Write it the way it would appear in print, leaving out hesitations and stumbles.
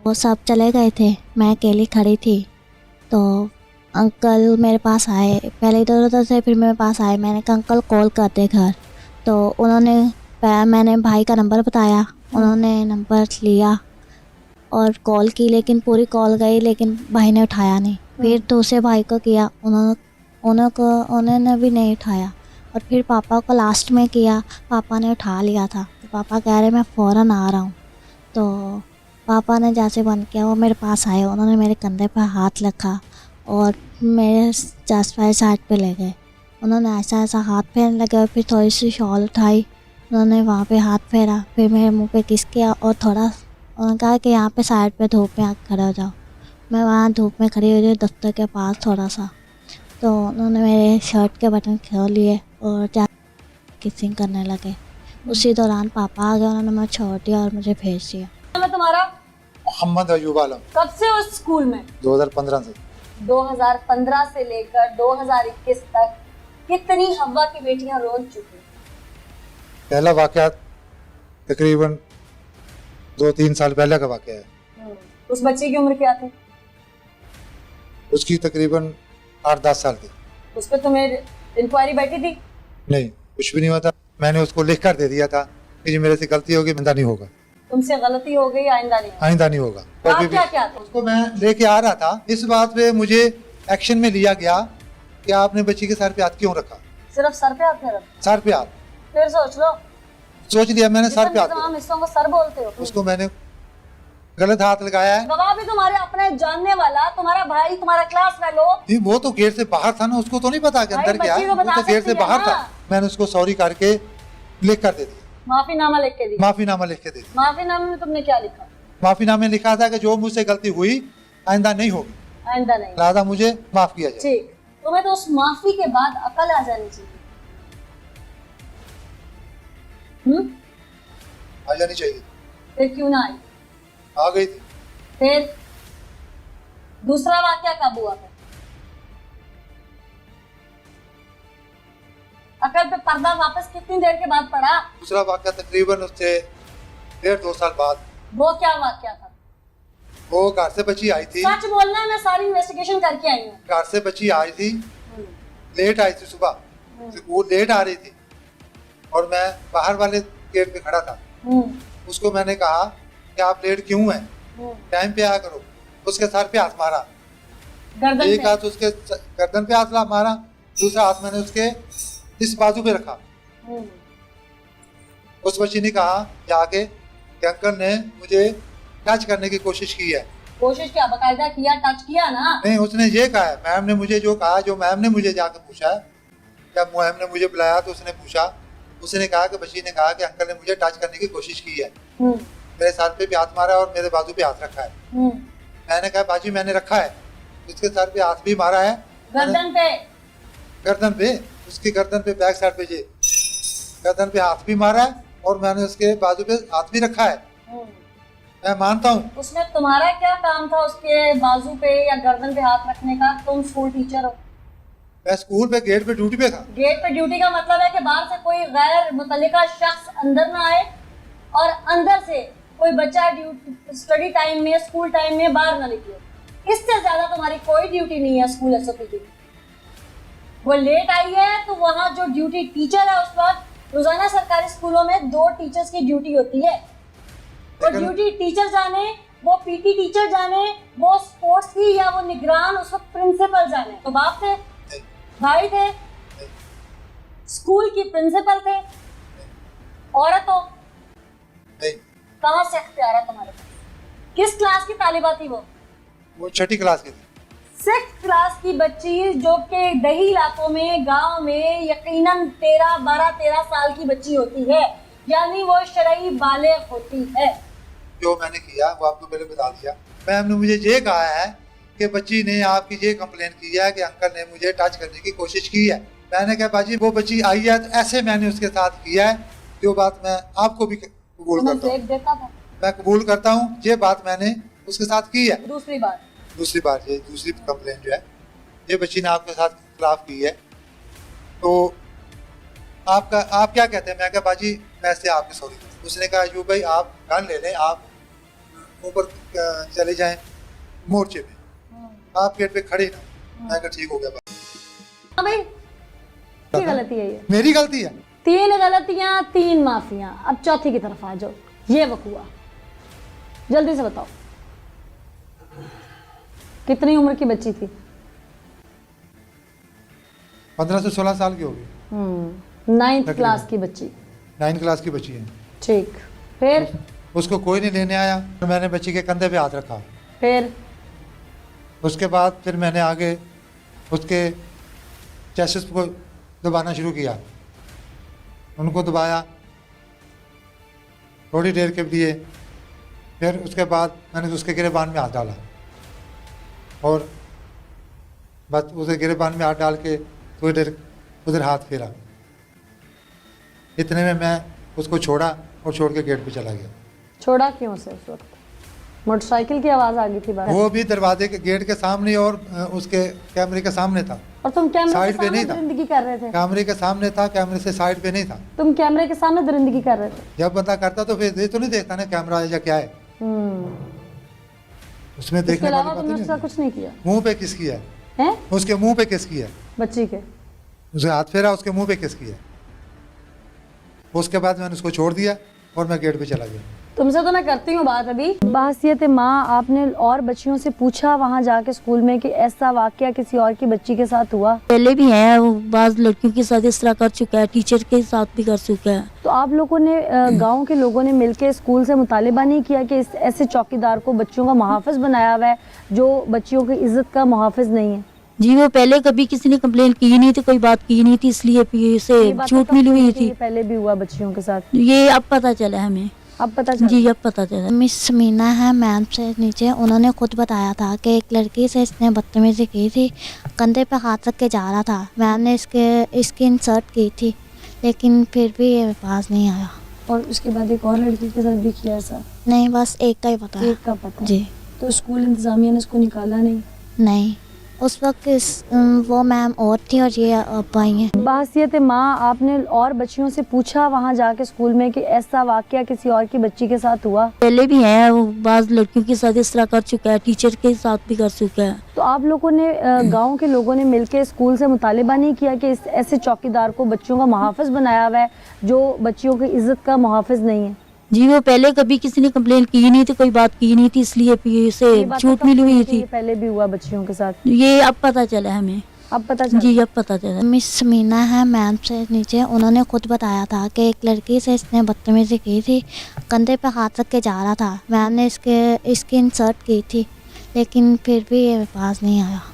वो सब चले गए थे, मैं अकेली खड़ी थी। तो अंकल मेरे पास आए, पहले इधर उधर से फिर मेरे पास आए। मैंने कहा अंकल कॉल कर दे घर। तो उन्होंने मैंने भाई का नंबर बताया, उन्होंने नंबर लिया और कॉल की, लेकिन पूरी कॉल गई लेकिन भाई ने उठाया नहीं। फिर दूसरे भाई को किया, उन्होंने भी नहीं उठाया। और फिर पापा को लास्ट में किया, पापा ने उठा लिया था। तो पापा कह रहे मैं फ़ौरन आ रहा हूँ। तो पापा ने जैसे बंद किया वो मेरे पास आए, उन्होंने मेरे कंधे पर हाथ रखा और मेरे चेस्ट पर साइड पे ले गए। उन्होंने ऐसा ऐसा हाथ फेरने लगे और फिर थोड़ी सी शॉल उठाई, उन्होंने वहाँ पे हाथ फेरा, फिर मेरे मुंह पे किस किया और थोड़ा उन्होंने कहा कि यहाँ पे साइड पे धूप में आके खड़े हो जाओ। मैं वहाँ धूप में खड़ी हुई दफ्तर के पास थोड़ा सा। तो उन्होंने मेरे शर्ट के बटन खोल लिए और जा किसिंग करने लगे। उसी दौरान पापा आ गए, उन्होंने मुझे छोड़ दिया और मुझे भेज दिया। मैं तुम्हारा मोहम्मद अयूब आलम। कब से उस स्कूल में? 2015 से। 2015 से लेकर 2021 तक कितनी हवा की बेटियां रो चुकी? पहला वाकया तकरीबन 2-3 साल पहले का वाकया है। उस बच्चे की उम्र क्या थी? उसकी तकरीबन 8-10 साल थी। उस पर तुम्हें इंक्वायरी बैठी थी? नहीं, कुछ भी नहीं हुआ था। मैंने उसको लिख कर दे दिया था कि ये मेरे से गलती होगी, आइंदा नहीं होगा। तुमसे गलती हो गई, आइंदा नहीं होगा। आइंदा नहीं होगा। क्या क्या था? उसको मैं लेके आ रहा था, इस बात पे मुझे एक्शन में लिया गया कि आपने बच्ची के सर पे हाथ क्यों रखा। सिर्फ सर पे हाथ फेरा? सर पे हाथ। फिर सोच लो। सोच लिया मैंने, सर पे हाथ। तमाम हिस्सों को सर बोलते हो। उसको मैंने गलत हाथ लगाया है। गवाह भी तुम्हारे अपने जानने वाला, तुम्हारा भाई, तुम्हारा क्लास फेलो। नहीं, वो तो गेट से बाहर था ना, उसको तो नहीं पता कि अंदर क्या है। वो तो गेट से बाहर था। मैंने उसको सॉरी करके लिख कर दे दिया। माफीनामा लिख के दिया? माफीनामा लिख के दे दिया। माफीनामे में तुमने क्या लिखा? माफीनामे लिखा था कि जो मुझसे गलती हुई आइंदा नहीं होगी, आइंदा नहीं, लिहाजा मुझे माफ किया जाए। ठीक। तुम्हें तो उस माफी के बाद अकल आ जानी चाहिए। आ जानी चाहिए। फिर क्यों ना आई? आ गई थी। फिर दूसरा वाक्या कब हुआ? फिर अकल पे पर्दा वापस कितनी देर के बाद पड़ा? दूसरा वाकया तकरीबन उससे 1.5-2 साल बाद। वो क्या वाक्या था? वो घर से बच्ची आई थी। सच बोलना, मैं सारी इन्वेस्टिगेशन करके आई हूँ। घर से बच्ची आई थी, लेट आई थी सुबह, वो लेट आ रही थी और मैं बाहर वाले गेट पे खड़ा था। उसको मैंने कहा कि आप लेट क्यों हैं, टाइम पे आया करो। उसके सर पे हाथ मारा, एक हाथ उसके गर्दन पे हाथ मारा, दूसरा हाथ मैंने उसके इस बाजू पे रखा। उस बच्ची ने कहा जाके कि अंकल ने मुझे टच करने की कोशिश की है। कोशिश क्या, बकायदा किया, टच किया ना? नहीं, उसने ये कहा है, मैम ने मुझे जो कहा, जो मैम ने मुझे जाके पूछा, जब मैम ने मुझे बुलाया तो उसने पूछा, उसने कहा कि बच्ची ने कहा कि अंकल ने मुझे टच करने की कोशिश की है, मेरे सर पे भी हाथ मारा और मेरे बाजू पे हाथ रखा है। मैंने कहा बाजी मैंने रखा है, उसके सर पे हाथ भी मारा है, गर्दन पे, गर्दन पे, उसकी गर्दन पे बैक साइड पे, गर्दन पे हाथ भी मारा है और मैंने उसके बाजू पे हाथ भी रखा है। मैं मानता हूँ। उसमें तुम्हारा क्या काम था उसके बाजू पे या गर्दन पे हाथ रखने का? तुम स्कूल टीचर हो। मैं स्कूल पे गेट पे ड्यूटी पे था। गेट पे ड्यूटी का मतलब है कि बाहर से कोई गैर मुतल्लिका शख्स अंदर ना आए और अंदर से कोई बच्चा स्टडी टाइम में, स्कूल टाइम में बाहर ना निकले। इससे ज्यादा तुम्हारी कोई ड्यूटी नहीं है स्कूल एसओपी की। वो लेट आई है तो वहाँ जो ड्यूटी टीचर है, उस वक्त रोजाना सरकारी स्कूलों में 2 टीचर्स की ड्यूटी होती है। वो ड्यूटी टीचर जाने, वो पीटी टीचर जाने, वो स्पोर्ट्स की या वो निगरान उस वक्त प्रिंसिपल जाने। तो बाप थे, भाई थे, स्कूल की प्रिंसिपल थे, औरत हो, कहाँ से अख्तियार है तुम्हारे पास? किस क्लास की तालिबा थी वो 6ठी क्लास की थी। 6th क्लास की बच्ची जो कि दही इलाकों में, गांव में यकीनन 12 साल की बच्ची होती है, यानी वो शरई बालिग होती है। जो मैंने किया वो आपको पहले बता दिया। मैम ने मुझे ये कहा है कि बच्ची ने आपकी ये कंप्लेन की है कि अंकल ने मुझे टच करने की कोशिश की है। मैंने कहा बाजी वो बच्ची आई है तो ऐसे मैंने उसके साथ किया है, जो बात मैं आपको भी कबूल करता हूँ। मैं कबूल करता हूँ, ये बात मैंने उसके साथ की है। दूसरी बार ये दूसरी कंप्लेन जो है, ये बच्ची ने आपके साथ खिलाफ की है, तो आप क्या कहते हैं? मैं कहा बाजी मैं से आपकी सॉरी। उसने कहा अयूब भाई आप गन ले लें, आप ऊपर चले जाएं मोर्चे पे, आप गेट पे खड़े ना। मैं कहा ठीक हो गया बस। हाँ भाई, की गलती है ये? मेरी गलती है? 3 गलतियां 3 माफियां, अब चौथी की तरफ आ जाओ। ये वकुआ जल्दी से बताओ, कितनी उम्र की बच्ची थी? 15 से 16 साल की होगी। 9th क्लास की बच्ची। 9th क्लास की बच्ची है। ठीक, फिर? उसको कोई नहीं लेने आया, तो मैंने बच्ची के कंधे पे हाथ रखा। फिर? उसके बाद फिर मैंने आगे उसके चेस्ट को दबाना शुरू किया, उनको दबाया थोड़ी देर के लिए। फिर उसके बाद मैंने उसके गिरेबान में हाथ डाला और बस उसे गिरेबान में हाथ डाल के थोड़ी देर उधर हाथ फेरा। इतने में मैं उसको छोड़ा और छोड़ के गेट पे चला गया। छोड़ा क्यों से उस वक्त? मोटरसाइकिल की आवाज आ गई थी बाहर? वो भी दरवाजे के गेट के सामने और उसके कैमरे के सामने था। और तुम कैमरे साइड के पे सामने नहीं था। दरिंदगी कर रहे थे? कैमरे के सामने था, कैमरे से साइड पे नहीं था। तुम कैमरे के सामने दरिंदगी कर रहे थे? जब बंदा करता तो फिर ये तो नहीं देखता ना कैमरा है या क्या है, उसमें इसके देखने अलावा वाली तुमने बात उसका नहीं। कुछ नहीं किया? मुंह पे किसकी है? हैं? उसके मुंह पे किसकी है? बच्ची के? उसे हाथ फेरा, उसके मुंह पे किसकी है? उसके बाद मैंने उसको छोड़ दिया और मैं गेट पे चला गया। तुमसे तो मैं करती हूँ बात अभी। बहसियत माँ, आपने और बच्चियों से पूछा वहाँ जाके स्कूल में कि ऐसा वाकया किसी और की बच्ची के साथ हुआ? पहले भी है, वो बाज़ लड़कियों के साथ इस तरह कर चुका है, टीचर के साथ भी कर चुका है। तो आप लोगों ने गांव के लोगों ने मिलकर स्कूल से मुतालिबा नहीं किया कि इस ऐसे चौकीदार को बच्चियों का मुहाफिज बनाया हुआ है जो बच्चियों की इज्जत का मुहाफिज नहीं है? जी, वो पहले कभी किसी ने कंप्लेन की नहीं थी, कोई बात की नहीं थी, इसलिए फिर से ये बात छूट तो मिली हुई ये थी। पहले भी हुआ बच्चियों के साथ? ये अब पता चला हमें। अब पता चला? जी, अब पता चला। मिस समीना है मैम से नीचे, उन्होंने खुद बताया था कि एक लड़की से इसने बदतमीजी की थी, कंधे पे हाथ रख के जा रहा था। मैम ने इसकी इंसर्ट की थी, लेकिन फिर भी ये पास नहीं आया। और उसके बाद एक और लड़की के साथ भी किया ऐसा? नहीं, बस एक का ही पता है। एक का पता? जी। तो स्कूल इंतजामिया ने उसको निकाला नहीं? नहीं, उस वक्त वो मैम और थी और ये अब आई हैं। बहसियत माँ, आपने और बच्चियों से पूछा वहाँ जाके स्कूल में कि ऐसा वाकया किसी और की बच्ची के साथ हुआ? पहले भी है, वो बाज़ लड़कियों के साथ इस तरह कर चुका है, टीचर के साथ भी कर चुका है। तो आप लोगों ने गांव के लोगों ने मिलकर स्कूल से मुतालिबा नहीं किया कि इस ऐसे चौकीदार को बच्चियों का मुहाफिज बनाया हुआ है जो बच्चियों की इज्जत का मुहाफिज नहीं है? जी, वो पहले कभी किसी ने कंप्लेन की नहीं थी, कोई बात की नहीं थी, इसलिए फिर से ये बात छूट तो मिली हुई ये थी। पहले भी हुआ बच्चियों के साथ? ये अब पता चला हमें। अब पता चला? जी, अब पता चला। मिस समीना है मैम से नीचे, उन्होंने खुद बताया था कि एक लड़की से इसने बदतमीजी की थी, कंधे पे हाथ रख के जा रहा था। मैम ने इसकी इंसर्ट की थी, लेकिन फिर भी ये पास नहीं आया।